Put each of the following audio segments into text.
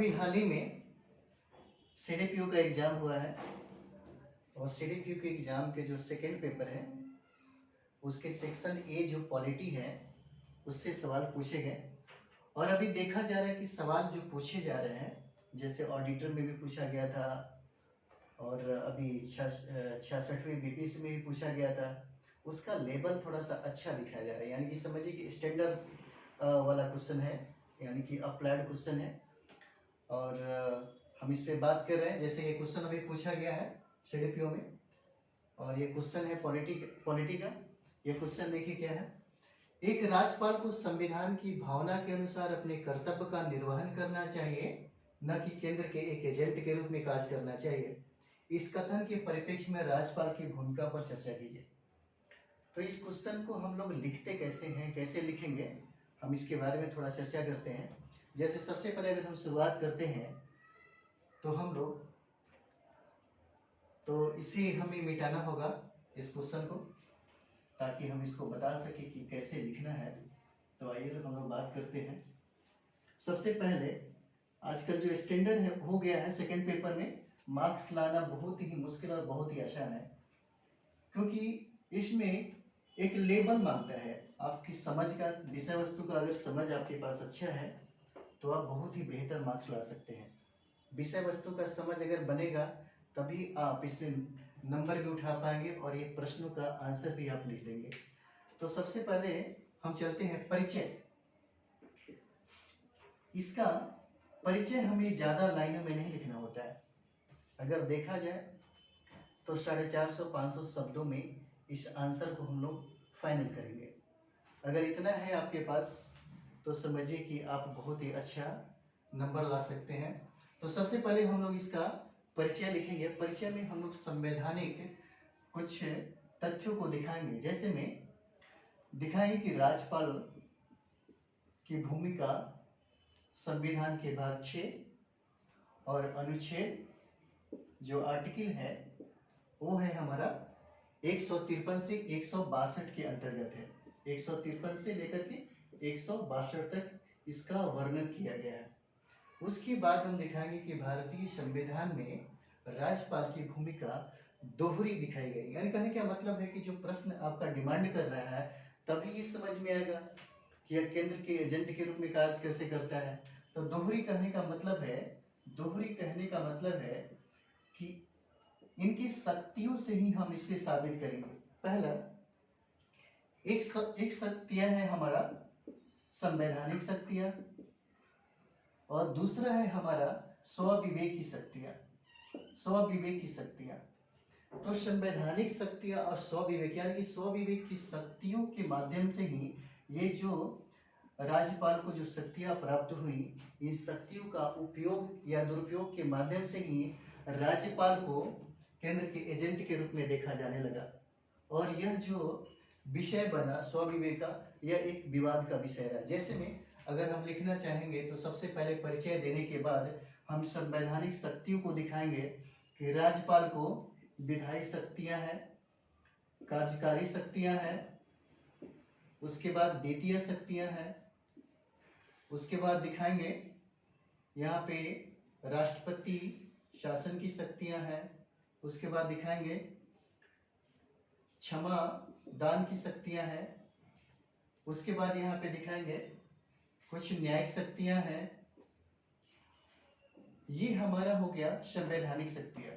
अभी हाल ही में सीडीपीओ का एग्जाम हुआ है और सीडीपीओ के एग्जाम के जो सेकेंड पेपर है उसके सेक्शन ए जो पॉलिटी है उससे सवाल पूछे गए। और अभी देखा जा रहा है कि सवाल जो पूछे जा रहे हैं, जैसे ऑडिटर में भी पूछा गया था और अभी 66वीं बीपीएससी में भी पूछा गया था, उसका लेवल थोड़ा सा अच्छा दिखाया जा रहा है। यानी कि समझिए कि स्टैंडर्ड वाला क्वेश्चन है, यानी कि अप्लाइड क्वेश्चन है। और हम इस पे बात कर रहे हैं। जैसे ये क्वेश्चन अभी पूछा गया है सीडीपीओ में, और ये क्वेश्चन है पॉलिटी का। ये क्वेश्चन देखिए क्या है। एक राज्यपाल को संविधान की भावना के अनुसार अपने कर्तव्य का निर्वहन करना चाहिए, न कि केंद्र के एक एजेंट के रूप में कार्य करना चाहिए। इस कथन के परिप्रेक्ष्य में राज्यपाल की भूमिका पर चर्चा कीजिए। तो इस क्वेश्चन को हम लोग लिखते कैसे हैं, कैसे लिखेंगे, हम इसके बारे में थोड़ा चर्चा करते हैं। जैसे सबसे पहले अगर हम शुरुआत करते हैं तो हम लोग इसे हमें मिटाना होगा इस क्वेश्चन को, ताकि हम इसको बता सके कि कैसे लिखना है। तो आइए हम लोग बात करते हैं। सबसे पहले आजकल जो स्टैंडर्ड है हो गया है सेकंड पेपर में, मार्क्स लाना बहुत ही मुश्किल और बहुत ही आसान है, क्योंकि इसमें एक लेवल मांगता है। आपकी समझ का, विषय वस्तु का अगर समझ आपके पास अच्छा है तो आप बहुत ही बेहतर मार्क्स ला सकते हैं। विषय वस्तु का समझ अगर बनेगा तभी आप इसमें नंबर भी उठा पाएंगे और ये प्रश्नों का आंसर भी आप लिख देंगे। तो सबसे पहले हम चलते हैं परिचय। इसका परिचय हमें ज्यादा लाइनों में नहीं लिखना होता है। अगर देखा जाए तो 450-500 शब्दों में इस आंसर को हम लोग फाइनल करेंगे। अगर इतना है आपके पास तो समझिए कि आप बहुत ही अच्छा नंबर ला सकते हैं। तो सबसे पहले हम लोग इसका परिचय लिखेंगे। परिचय में हम लोग संवैधानिक कुछ तथ्यों को दिखाएंगे। जैसे में दिखाएंगे कि राज्यपाल की भूमिका संविधान के भाग 6 और अनुच्छेद जो आर्टिकल है वो है हमारा 153 से 162 के अंतर्गत है। 153 से लेकर के 162 तक इसका वर्णन किया गया है। उसके बाद हम दिखाएंगे कि भारतीय संविधान में राज्यपाल की भूमिका दोहरी दिखाई गई। यानी कहने का मतलब है कि जो प्रश्न आपका डिमांड कर रहा है तभी ये समझ में आएगा कि यह केंद्र के एजेंट के रूप में कार्य कैसे करता है। तो दोहरी कहने का मतलब है कि इनकी शक्तियों से ही हम इसे साबित करेंगे। पहला एक शक्तियां है हमारा संवैधानिक शक्तियां, और दूसरा है हमारा स्वविवेक की शक्तियां। तो संवैधानिक शक्तियां और स्वविवेक, यानी कि स्वविवेक की शक्तियों के माध्यम से ही ये जो राज्यपाल को जो शक्तियां प्राप्त हुई, इन शक्तियों का उपयोग या दुरुपयोग के माध्यम से ही राज्यपाल को केंद्र के एजेंट के रूप में देखा जाने लगा। और यह जो विषय बना स्वविवेक का, यह एक विवाद का विषय रहा। जैसे में अगर हम लिखना चाहेंगे तो सबसे पहले परिचय देने के बाद हम संवैधानिक शक्तियों को दिखाएंगे कि राज्यपाल को विधायी शक्तियां हैं, कार्यकारी शक्तियां हैं, उसके बाद द्वितीय शक्तियां हैं, उसके बाद दिखाएंगे यहाँ पे राष्ट्रपति शासन की शक्तियां हैं, उसके बाद दिखाएंगे क्षमा दान की शक्तियां हैं, उसके बाद यहाँ पे दिखाएंगे कुछ न्यायिक शक्तियां हैं। ये हमारा हो गया संवैधानिक शक्तियां।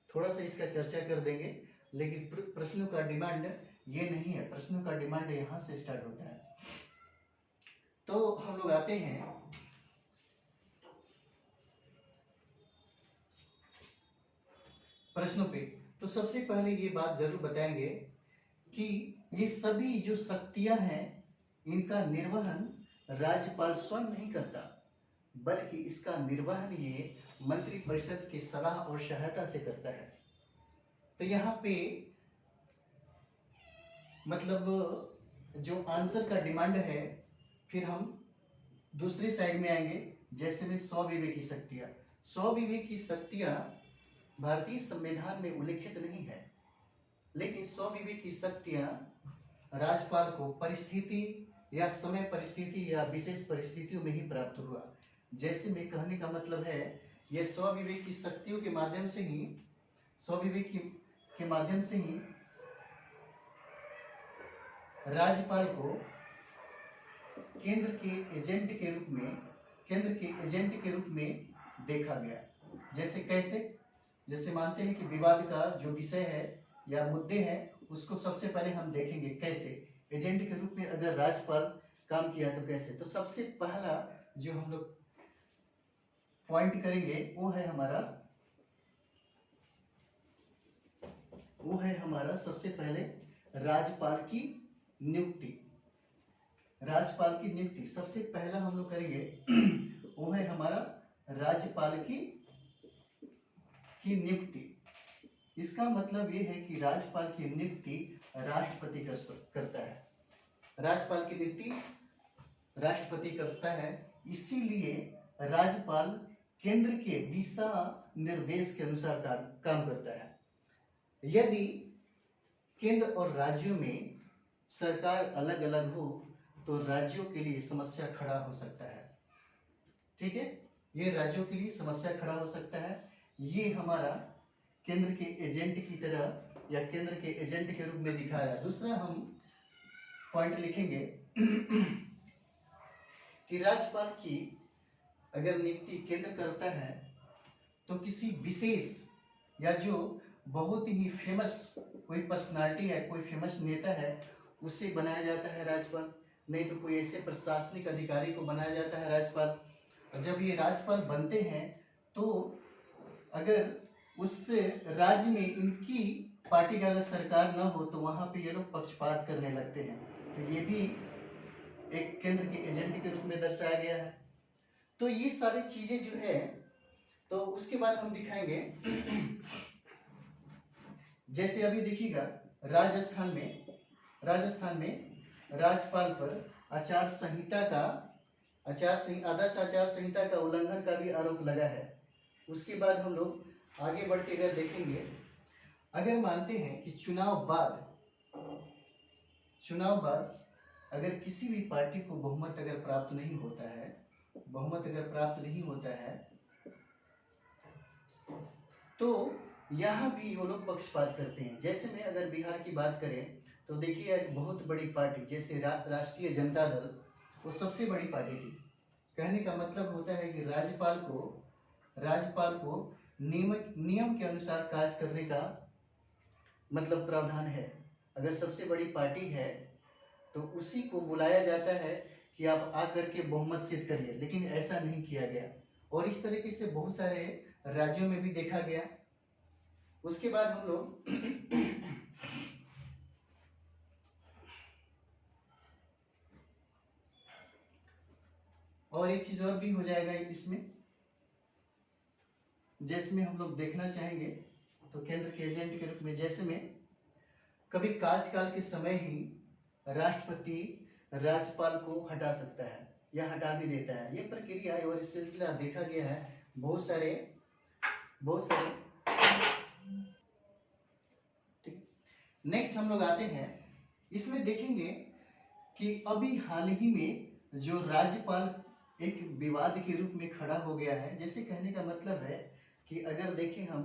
थोड़ा सा इसका चर्चा कर देंगे, लेकिन प्रश्नों का डिमांड ये नहीं है। प्रश्नों का डिमांड यहाँ से स्टार्ट होता है। तो हम लोग आते हैं प्रश्नों पे। तो सबसे पहले ये बात जरूर बताएंगे कि ये सभी जो शक्तियां हैं इनका निर्वहन राज्यपाल स्वयं नहीं करता, बल्कि इसका निर्वहन ये मंत्रिपरिषद की सलाह और सहायता से करता है। तो यहाँ पे मतलब जो आंसर का डिमांड है, फिर हम दूसरी साइड में आएंगे। जैसे में स्वविवेक की शक्तियां भारतीय संविधान में उल्लेखित नहीं है, लेकिन स्वविवेक की शक्तियां राज्यपाल को परिस्थिति या समय परिस्थिति या विशेष परिस्थितियों में ही प्राप्त हुआ। जैसे में कहने का मतलब है ये स्वविवेक की शक्तियों के माध्यम से ही, स्वविवेक के माध्यम से ही राज्यपाल को केंद्र के एजेंट के रूप में देखा गया। जैसे कैसे? जैसे मानते हैं कि विवाद का जो विषय है या मुद्दे हैं उसको सबसे पहले हम देखेंगे कैसे एजेंट के रूप में अगर राज्यपाल काम किया तो कैसे। तो सबसे पहला जो हम लोग पॉइंट करेंगे वो है हमारा सबसे पहले राज्यपाल की नियुक्ति। राज्यपाल की नियुक्ति सबसे पहला हम लोग करेंगे वो है हमारा राज्यपाल की नियुक्ति। इसका मतलब ये है कि राज्यपाल की नियुक्ति राष्ट्रपति करता है। राज्यपाल की नियुक्ति राष्ट्रपति करता है। इसीलिए राज्यपाल केंद्र के दिशा निर्देश के अनुसार काम करता है। यदि केंद्र और राज्यों में सरकार अलग अलग हो तो राज्यों के लिए समस्या खड़ा हो सकता है। ठीक है, ये राज्यों के लिए समस्या खड़ा हो सकता है। ये हमारा केंद्र के एजेंट की तरह या केंद्र के एजेंट के रूप में दिखाया। दूसरा हम पॉइंट लिखेंगे कि राज्यपाल की अगर नियुक्ति केंद्र करता है तो किसी विशेष या जो बहुत ही फेमस कोई पर्सनालिटी है, कोई फेमस नेता है, उसे बनाया जाता है राज्यपाल। नहीं तो कोई ऐसे प्रशासनिक अधिकारी को बनाया जाता है राज्यपाल। जब ये राज्यपाल बनते हैं तो अगर उस राज्य में इनकी पार्टी का अगर सरकार न हो तो वहां पे ये लोग पक्षपात करने लगते हैं। तो ये भी एक केंद्र के एजेंट के रूप में दर्शाया गया है। तो ये सारी चीजें जो है, तो उसके बाद हम दिखाएंगे जैसे अभी देखिएगा राजस्थान में राज्यपाल पर आदर्श आचार संहिता का उल्लंघन का भी आरोप लगा है। उसके बाद हम लोग आगे बढ़ के अगर देखेंगे, अगर मानते हैं कि चुनाव बाद अगर किसी भी पार्टी को बहुमत अगर प्राप्त नहीं होता है तो यहाँ भी वो लोग पक्षपात करते हैं। जैसे में अगर बिहार की बात करें तो देखिए एक बहुत बड़ी पार्टी जैसे राष्ट्रीय जनता दल, वो सबसे बड़ी पार्टी थी। कहने का मतलब होता है कि राज्यपाल को नियम के अनुसार कार्य करने का मतलब प्रावधान है। अगर सबसे बड़ी पार्टी है तो उसी को बुलाया जाता है कि आप आकर के बहुमत सिद्ध करिए, लेकिन ऐसा नहीं किया गया और इस तरीके से बहुत सारे राज्यों में भी देखा गया। उसके बाद हम लोग और एक चीज और भी हो जाएगा इसमें, जैसे में हम लोग देखना चाहेंगे तो केंद्र के एजेंट के रूप में जैसे में कभी कार्यकाल के समय ही राष्ट्रपति राज्यपाल को हटा सकता है या हटा भी देता है। ये प्रक्रिया और इस सिलसिला देखा गया है बहुत सारे। ठीक, नेक्स्ट हम लोग आते हैं, इसमें देखेंगे कि अभी हाल ही में जो राज्यपाल एक विवाद के रूप में खड़ा हो गया है। जैसे कहने का मतलब है कि अगर देखें हम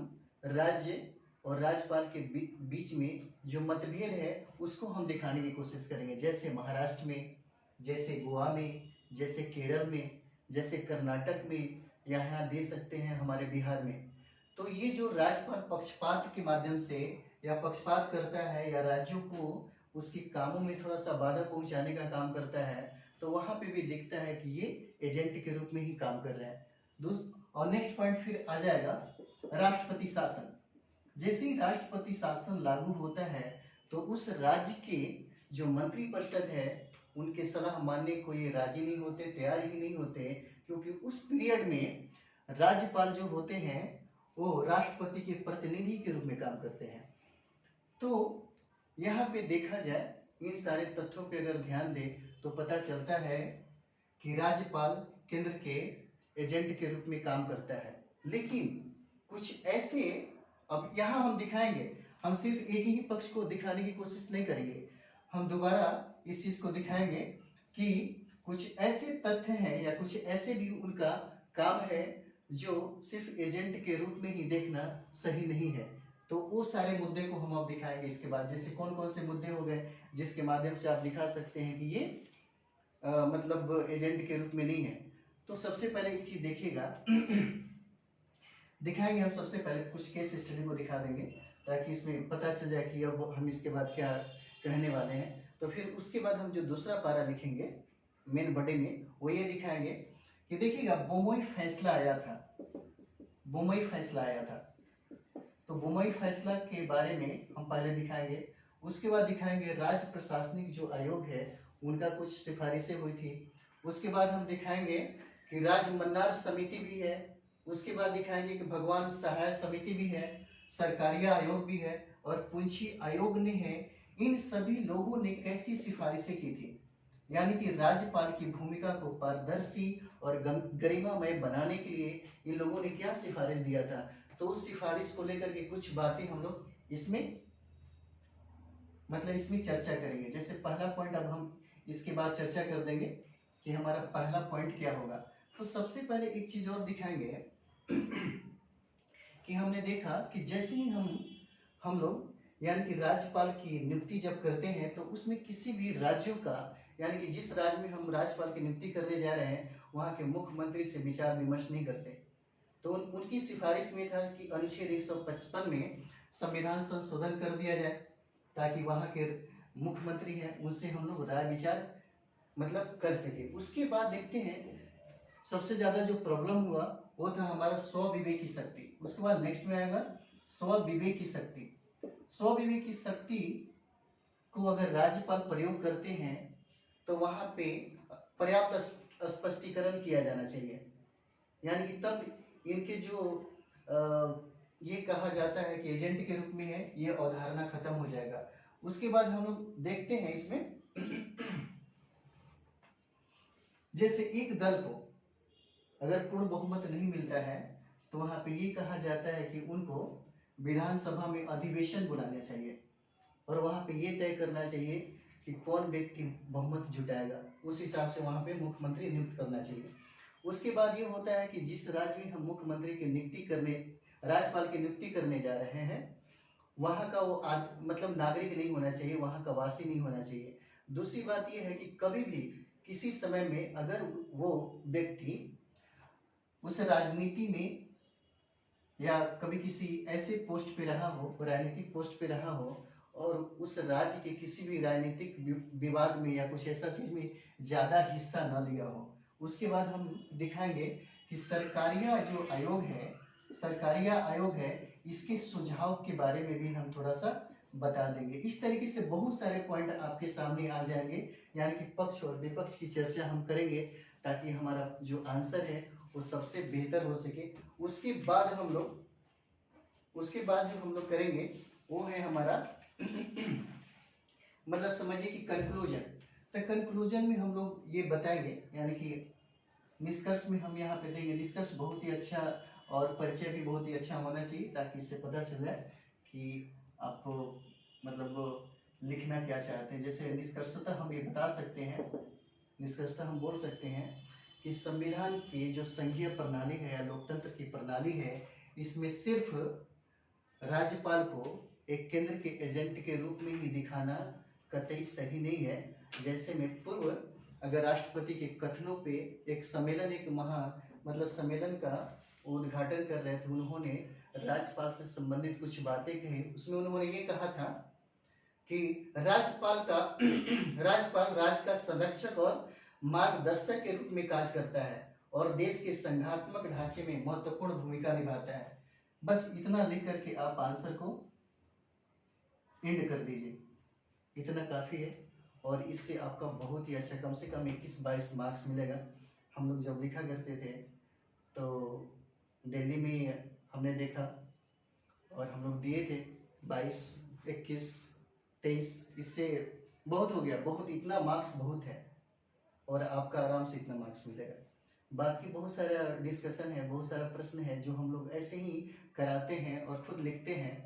राज्य और राज्यपाल के बीच में जो मतभेद है उसको हम दिखाने की कोशिश करेंगे। जैसे महाराष्ट्र में, जैसे गोवा में, जैसे केरल में, जैसे कर्नाटक में, यहाँ दे सकते हैं हमारे बिहार में। तो ये जो राज्यपाल पक्षपात के माध्यम से या पक्षपात करता है या राज्यों को उसके कामों में थोड़ा सा बाधा पहुंचाने का काम करता है, तो वहां पे भी दिखता है कि ये एजेंट के रूप में ही काम कर रहा है। और नेक्स्ट पॉइंट फिर आ जाएगा राष्ट्रपति शासन। जैसे ही राष्ट्रपति शासन लागू होता है तो उस राज्य के जो मंत्रिपरिषद है उनके सलाह मानने को ये राजी नहीं होते, तैयार ही नहीं होते, क्योंकि उस पीरियड में राज्यपाल जो होते हैं वो राष्ट्रपति के प्रतिनिधि के रूप में काम करते हैं। तो यहाँ पे देखा जाए इन सारे तथ्यों पे अगर ध्यान दे तो पता चलता है कि राज्यपाल केंद्र के एजेंट के रूप में काम करता है। लेकिन कुछ ऐसे, अब यहाँ हम दिखाएंगे, हम सिर्फ एक ही पक्ष को दिखाने की कोशिश नहीं करेंगे, हम दोबारा इस चीज को दिखाएंगे कि कुछ ऐसे तथ्य हैं या कुछ ऐसे भी उनका काम है जो सिर्फ एजेंट के रूप में ही देखना सही नहीं है। तो वो सारे मुद्दे को हम अब दिखाएंगे इसके बाद, जैसे कौन कौन से मुद्दे हो गए जिसके माध्यम से आप दिखा सकते हैं कि ये मतलब एजेंट के रूप में नहीं है। तो सबसे पहले एक चीज देखिएगा दिखाएंगे हम, सबसे पहले कुछ केस स्टडी को दिखा देंगे ताकि इसमें पता चल जाए कि अब हम इसके बाद क्या कहने वाले हैं। तो फिर उसके बाद हम जो दूसरा पारा लिखेंगे मेन बॉडी में, वो ये दिखाएंगे कि देखिएगा बोमोई फैसला आया था, बोमोई फैसला आया था। तो बोमोई फैसला के बारे में हम पहले दिखाएंगे। उसके बाद दिखाएंगे राज्य प्रशासनिक जो आयोग है उनका कुछ सिफारिशें हुई थी। उसके बाद हम दिखाएंगे कि राज मन्नार समिति भी है। उसके बाद दिखाएंगे कि भगवान सहाय समिति भी है, सरकारिया आयोग भी है और पुंछी आयोग ने है। इन सभी लोगों ने कैसी सिफारिशें की थी, यानी कि राज्यपाल की भूमिका को पारदर्शी और गरिमामय बनाने के लिए इन लोगों ने क्या सिफारिश दिया था। तो उस सिफारिश को लेकर के कुछ बातें हम लोग इसमें मतलब इसमें चर्चा करेंगे। जैसे पहला पॉइंट अब हम इसके बाद चर्चा कर देंगे कि हमारा पहला पॉइंट क्या होगा। तो सबसे पहले एक चीज और दिखाएंगे कि हमने देखा कि जैसे ही हम लोग यानी कि राज्यपाल की नियुक्ति जब करते हैं तो उसमें किसी भी राज्यों का यानी कि जिस राज्य में हम राज्यपाल की नियुक्ति करने जा रहे हैं वहाँ के मुख्यमंत्री से विचार विमर्श नहीं करते। तो उनकी सिफारिश में था कि अनुच्छेद 155 में संविधान संशोधन कर दिया जाए ताकि वहाँ के मुख्यमंत्री हैं उनसे हम लोग राय विचार मतलब कर सके। उसके बाद देखते हैं सबसे ज्यादा जो प्रॉब्लम हुआ वो था हमारा स्वविवेक की शक्ति। उसके बाद नेक्स्ट में आएगा स्वविवेक की शक्ति। स्वविवेक की शक्ति को अगर राज्यपाल प्रयोग करते हैं तो वहां पे पर्याप्त स्पष्टीकरण किया जाना चाहिए, यानी कि तब इनके जो ये कहा जाता है कि एजेंट के रूप में है ये अवधारणा खत्म हो जाएगा। उसके बाद हम लोग देखते हैं इसमें जैसे एक दल को अगर पूर्ण बहुमत नहीं मिलता है तो वहां पे ये कहा जाता है कि उनको विधानसभा में अधिवेशन बुलाना चाहिए और वहां पे ये तय करना चाहिए कि कौन व्यक्ति बहुमत जुटाएगा, उस हिसाब से वहां पे मुख्यमंत्री नियुक्त करना चाहिए। उसके बाद ये होता है कि जिस राज्य में हम मुख्यमंत्री की नियुक्ति करने राज्यपाल की नियुक्ति करने जा रहे हैं वहां का वो मतलब नागरिक नहीं होना चाहिए, वहां का वासी नहीं होना चाहिए। दूसरी बात यह है कि कभी भी किसी समय में अगर वो व्यक्ति उस राजनीति में या कभी किसी ऐसे पोस्ट पे रहा हो, राजनीतिक पोस्ट पे रहा हो और उस राज्य के किसी भी राजनीतिक विवाद में या कुछ ऐसा चीज में ज्यादा हिस्सा न लिया हो। उसके बाद हम दिखाएंगे कि सरकारिया जो आयोग है, सरकारिया आयोग है, इसके सुझाव के बारे में भी हम थोड़ा सा बता देंगे। इस तरीके से बहुत सारे पॉइंट आपके सामने आ जाएंगे, यानी कि पक्ष और विपक्ष की चर्चा हम करेंगे ताकि हमारा जो आंसर है वो सबसे बेहतर हो सके। उसके बाद जो हम लोग करेंगे वो है हमारा मतलब समझिए कि कंक्लूजन। तो कंक्लूजन में हम लोग ये बताएंगे, यानी कि निष्कर्ष में हम यहाँ पे देंगे। निष्कर्ष बहुत ही अच्छा और परिचय भी बहुत ही अच्छा होना चाहिए ताकि इससे पता चल जाए कि आपको मतलब लिखना क्या चाहते हैं। जैसे निष्कर्षतः हम ये बता सकते हैं, निष्कर्षतः हम बोल सकते हैं कि संविधान की जो संघीय प्रणाली है या लोकतंत्र की प्रणाली है इसमें सिर्फ राज्यपाल को एक केंद्र के एजेंट के रूप में ही दिखाना कतई सही नहीं है। जैसे में पूर्व अगर राष्ट्रपति के कथनों पे एक सम्मेलन, एक मतलब सम्मेलन का उद्घाटन कर रहे थे, उन्होंने राज्यपाल से संबंधित कुछ बातें कही। उसमें उन्होंने ये कहा था कि राज्यपाल राज्य का संरक्षक और मार्गदर्शक के रूप में कार्य करता है और देश के संघात्मक ढांचे में महत्वपूर्ण भूमिका निभाता है। बस इतना लिख करके आप आंसर को एंड कर दीजिए, इतना काफी है और इससे आपका बहुत ही अच्छा कम से कम 21-22 मार्क्स मिलेगा। हम लोग जब लिखा करते थे तो दिल्ली में हमने देखा और हम लोग दिए थे 22, 21, 23, इससे बहुत हो गया, बहुत इतना मार्क्स बहुत है और आपका आराम से इतना मार्क्स मिलेगा। बाकी बहुत सारा डिस्कशन है, बहुत सारा प्रश्न है जो हम लोग ऐसे ही कराते हैं और खुद लिखते हैं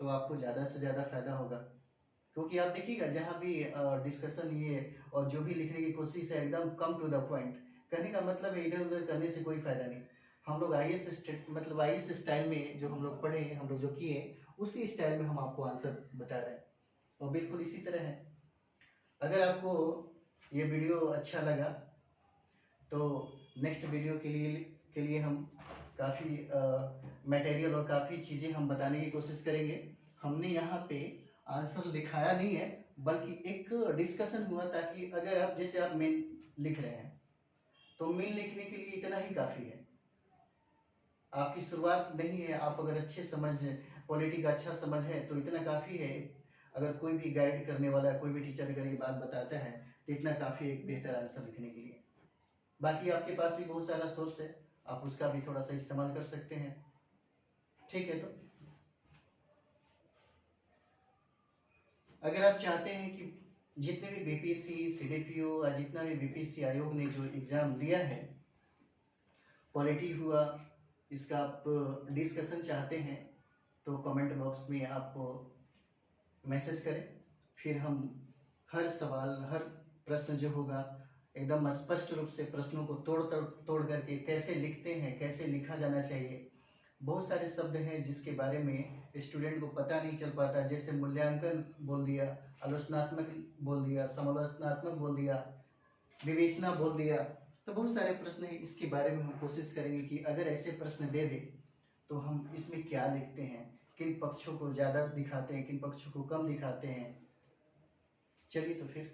तो आपको ज़्यादा से ज़्यादा फायदा होगा। क्योंकि आप देखिएगा जहाँ भी डिस्कशन ये और जो भी लिखने की कोशिश है एकदम कम टू द पॉइंट, कहने का मतलब है इधर उधर करने से कोई फायदा नहीं। हम लोग आईएएस स्टाइल में जो हम लोग पढ़े, हम लोग जो किए, उसी स्टाइल में हम आपको आंसर बता रहे हैं, और बिल्कुल इसी तरह है। अगर आपको ये वीडियो अच्छा लगा तो नेक्स्ट वीडियो के लिए हम काफ़ी मटेरियल और काफ़ी चीज़ें हम बताने की कोशिश करेंगे। हमने यहाँ पे आंसर लिखाया नहीं है, बल्कि एक डिस्कशन हुआ, ताकि अगर आप जैसे आप मेन लिख रहे हैं तो मेन लिखने के लिए इतना ही काफ़ी है। आपकी शुरुआत नहीं है, आप अगर अच्छे समझ पॉलिटी का अच्छा समझ है तो इतना काफ़ी है। अगर कोई भी गाइड करने वाला, कोई भी टीचर अगर ये बात बताता है तो इतना काफ़ी एक बेहतर आंसर लिखने के लिए। बाकी आपके पास भी बहुत सारा सोर्स है, आप उसका भी थोड़ा सा इस्तेमाल कर सकते हैं। ठीक है, तो अगर आप चाहते हैं कि जितने भी बीपीएससी, सीडीपीओ या जितना भी बीपीएससी आयोग ने जो एग्जाम लिया है, पॉलिटी हुआ, इसका आप डिस्कशन चाहते हैं तो कमेंट बॉक्स में आप मैसेज करें। फिर हम हर सवाल, हर प्रश्न जो होगा एकदम स्पष्ट रूप से प्रश्नों को तोड़ करके कैसे लिखते हैं, कैसे लिखा जाना चाहिए। बहुत सारे शब्द हैं जिसके बारे में स्टूडेंट को पता नहीं चल पाता, जैसे मूल्यांकन बोल दिया, आलोचनात्मक बोल दिया, समालोचनात्मक बोल दिया, विवेचना बोल दिया। तो बहुत सारे प्रश्न हैं, इसके बारे में हम कोशिश करेंगे कि अगर ऐसे प्रश्न दे दे तो हम इसमें क्या लिखते हैं, किन पक्षों को ज़्यादा दिखाते हैं, किन पक्षों को कम दिखाते हैं। चलिए तो फिर